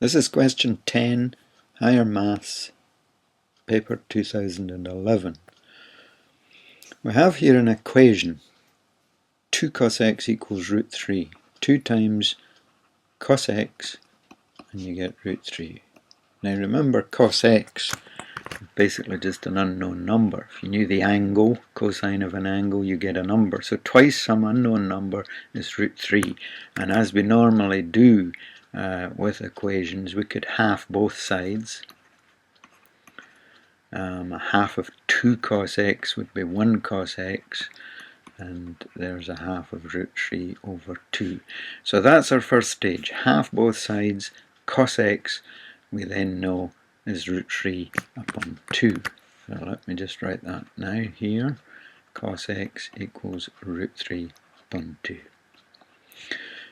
This is question 10, Higher Maths, paper 2011. We have here an equation, 2 cos x equals root 3. 2 times cos x, and you get root 3. Now remember, cos x is basically just an unknown number. If you knew the angle, cosine of an angle, you get a number. So twice some unknown number is root 3. And as we normally do with equations, we could half both sides. A half of 2 cos x would be 1 cos x, and there's a half of root 3 over 2. So that's our first stage. Half both sides, cos x, we then know is root 3 upon 2. So let me just write that now here. Cos x equals root 3 upon 2.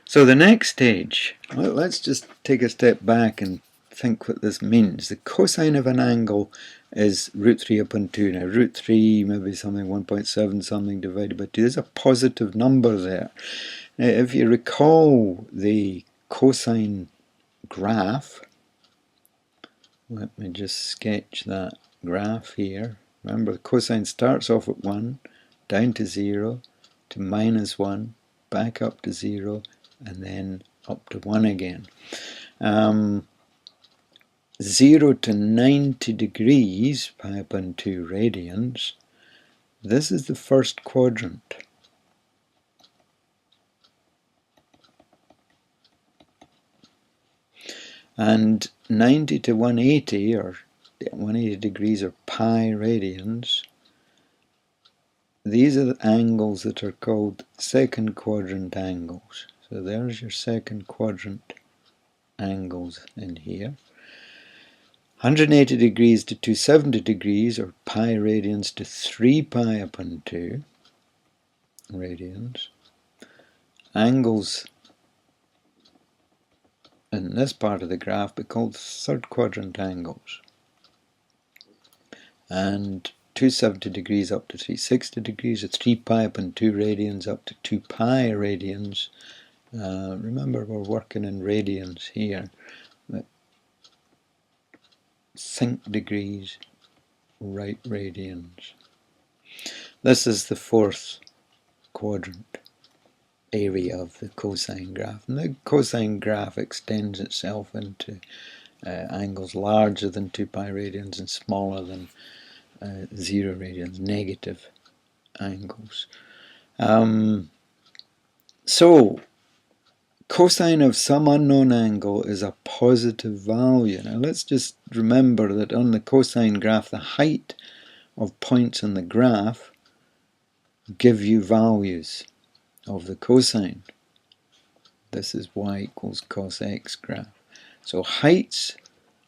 So the next stage, well, let's just take a step back and think what this means. The cosine of an angle is root 3 upon 2. Now root 3, maybe something 1.7 something divided by 2. There's a positive number there. Now if you recall the cosine graph, let me just sketch that graph here. Remember, the cosine starts off at 1, down to 0, to minus 1, back up to 0, and then up to 1 again. 0 to 90 degrees, pi upon 2 radians, this is the first quadrant. And 90 to 180, or 180 degrees, or pi radians, these are the angles that are called second quadrant angles. So there's your second quadrant angles in here. 180 degrees to 270 degrees, or pi radians, to 3 pi upon 2 radians. Angles in this part of the graph be called third quadrant angles. And 270 degrees up to 360 degrees, or 3 pi upon 2 radians up to 2 pi radians. Remember, we're working in radians here. Think degrees, right radians. This is the fourth quadrant area of the cosine graph. And the cosine graph extends itself into angles larger than 2 pi radians and smaller than 0 radians, negative angles. So cosine of some unknown angle is a positive value. Now let's just remember that on the cosine graph, the height of points on the graph give you values of the cosine. This is y equals cos x graph. So heights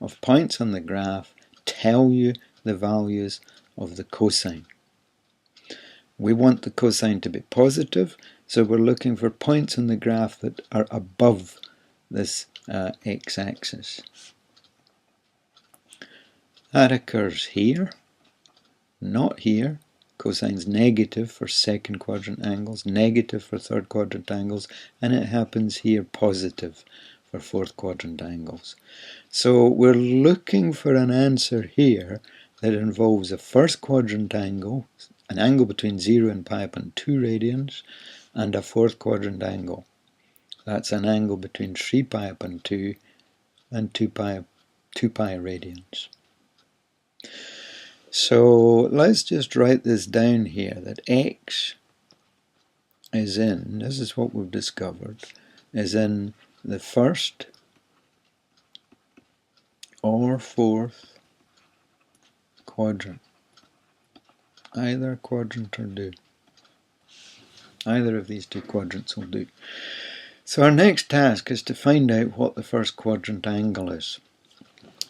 of points on the graph tell you the values of the cosine. We want the cosine to be positive, so we're looking for points on the graph that are above this x-axis. That occurs here, not here. Cosine's negative for second quadrant angles, negative for third quadrant angles, and it happens here positive for fourth quadrant angles. So we're looking for an answer here that involves a first quadrant angle, an angle between 0 and pi upon 2 radians, and a fourth quadrant angle. That's an angle between 3 pi upon 2 and 2 pi radians. So let's just write this down here, that x is in, this is what we've discovered, is in the first or fourth quadrant. Either quadrant will do. Either of these two quadrants will do. So our next task is to find out what the first quadrant angle is.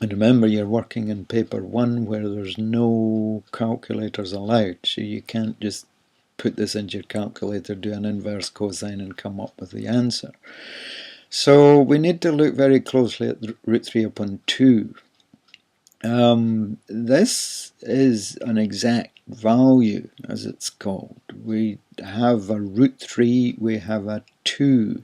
And remember, you're working in paper 1 where there's no calculators allowed, so you can't just put this into your calculator, do an inverse cosine and come up with the answer. So we need to look very closely at root 3 upon 2. This is an exact value, as it's called. We have a root 3, we have a 2.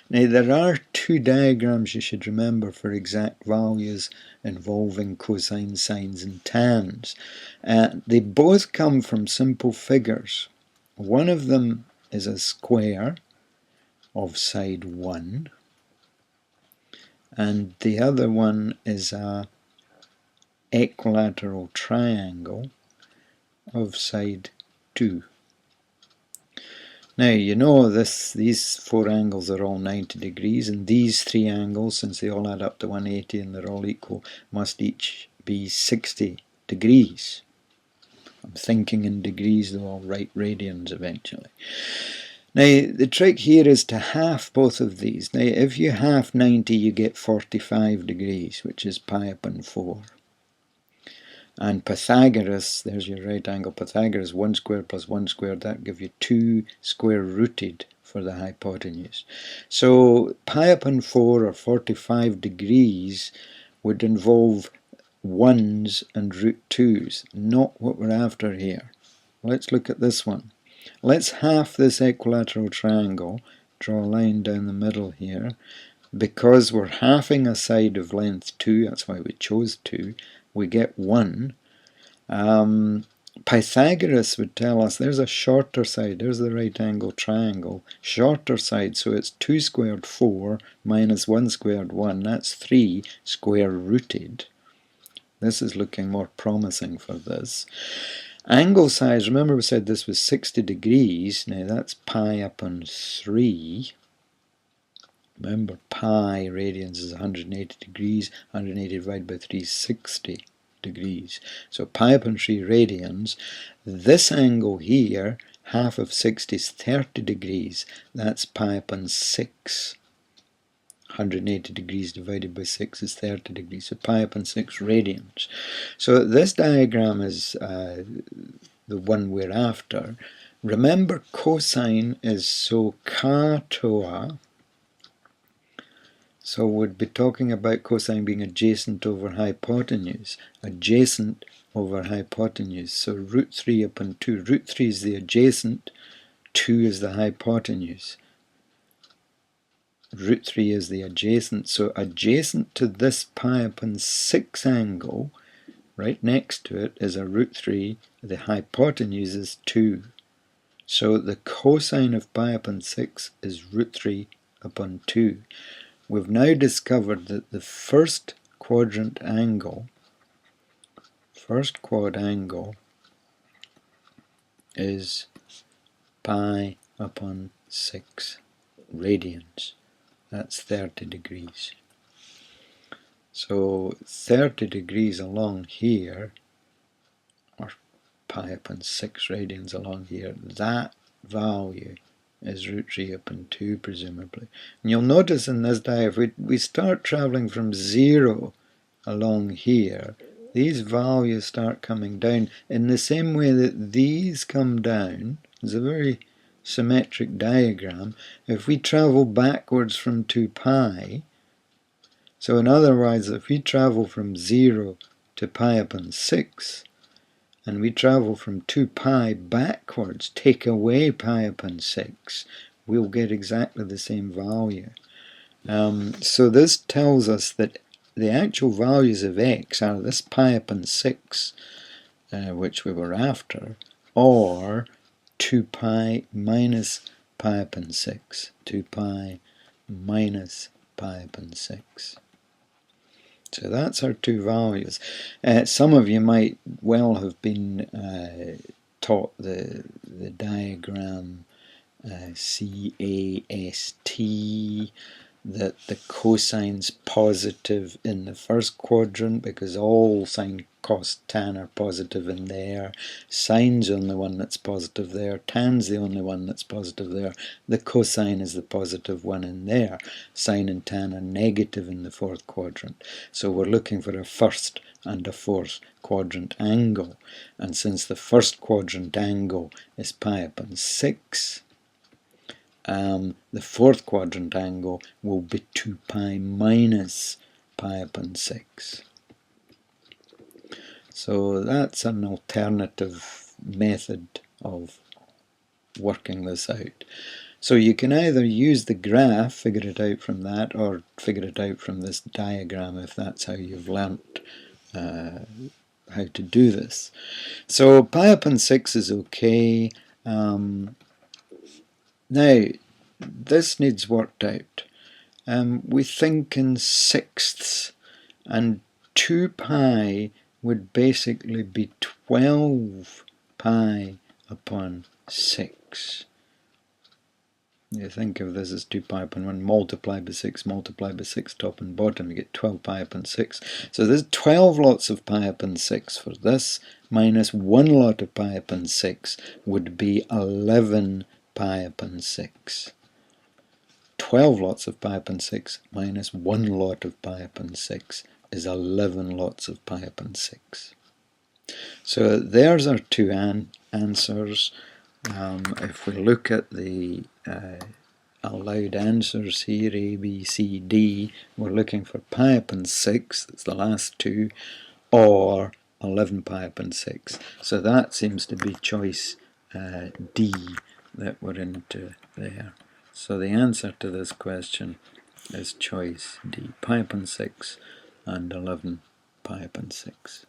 Now there are two diagrams you should remember for exact values involving cosine, sines and tans. They both come from simple figures. One of them is a square of side 1 and the other one is a equilateral triangle of side 2. Now you know these four angles are all 90 degrees, and these three angles, since they all add up to 180 and they're all equal, must each be 60 degrees. I'm thinking in degrees, though I'll write radians eventually. Now the trick here is to half both of these. Now if you half 90 you get 45 degrees, which is pi upon 4. And Pythagoras, there's your right angle Pythagoras, 1 squared plus 1 squared, that gives you 2 square rooted for the hypotenuse. So pi upon 4 or 45 degrees would involve 1s and root 2s, not what we're after here. Let's look at this one. Let's half this equilateral triangle, draw a line down the middle here. Because we're halving a side of length 2, that's why we chose 2, we get 1. Pythagoras would tell us there's a shorter side, there's the right angle triangle, shorter side, so it's 2 squared 4 minus 1 squared 1, that's 3 square rooted. This is looking more promising for this. Angle size, remember we said this was 60 degrees, now that's pi upon 3. Remember, pi radians is 180 degrees, 180 divided by 3 is 60 degrees. So pi upon 3 radians. This angle here, half of 60 is 30 degrees. That's pi upon 6. 180 degrees divided by 6 is 30 degrees. So pi upon 6 radians. So this diagram is the one we're after. Remember, cosine is SOHCAHTOA. So we'd be talking about cosine being adjacent over hypotenuse. Adjacent over hypotenuse. So root 3 upon 2. Root 3 is the adjacent, 2 is the hypotenuse. Root 3 is the adjacent. So adjacent to this pi upon 6 angle, right next to it is a root 3. The hypotenuse is 2. So the cosine of pi upon 6 is root 3 upon 2. We've now discovered that the first quadrant angle, first quad angle, is pi upon 6 radians. That's 30 degrees. So 30 degrees along here, or pi upon 6 radians along here, that value is root 3 upon 2 presumably. And you'll notice in this diagram, if we start travelling from 0 along here, these values start coming down in the same way that these come down. It's a very symmetric diagram. If we travel backwards from 2 pi, so in other words, if we travel from 0 to pi upon 6, and we travel from 2 pi backwards, take away pi upon 6, we'll get exactly the same value. So this tells us that the actual values of x are this pi upon 6, which we were after, or 2 pi minus pi upon 6. 2 pi minus pi upon 6. So that's our two values. Some of you might well have been taught the diagram CAST, that the cosine's positive in the first quadrant because all sine, cos, tan are positive in there. Sine's the only one that's positive there. Tan's the only one that's positive there. The cosine is the positive one in there. Sine and tan are negative in the fourth quadrant. So we're looking for a first and a fourth quadrant angle. And since the first quadrant angle is pi upon 6, the fourth quadrant angle will be 2 pi minus pi upon 6. So that's an alternative method of working this out. So you can either use the graph, figure it out from that, or figure it out from this diagram if that's how you've learnt how to do this. So pi upon 6 is okay. Now, this needs worked out. We think in sixths, and 2 pi would basically be 12 pi upon 6. You think of this as 2 pi upon 1 multiplied by 6 top and bottom, you get 12 pi upon 6. So there's 12 lots of pi upon 6 for this, minus 1 lot of pi upon 6 would be 11 pi upon 6. 12 lots of pi upon 6 minus 1 lot of pi upon 6 is 11 lots of pi upon 6. So there's our two answers. If we look at the allowed answers here, A, B, C, D, we're looking for pi upon 6, that's the last two, or 11 pi upon 6. So that seems to be choice D that we're into there. So the answer to this question is choice D, pi upon 6 and 11 pi upon 6.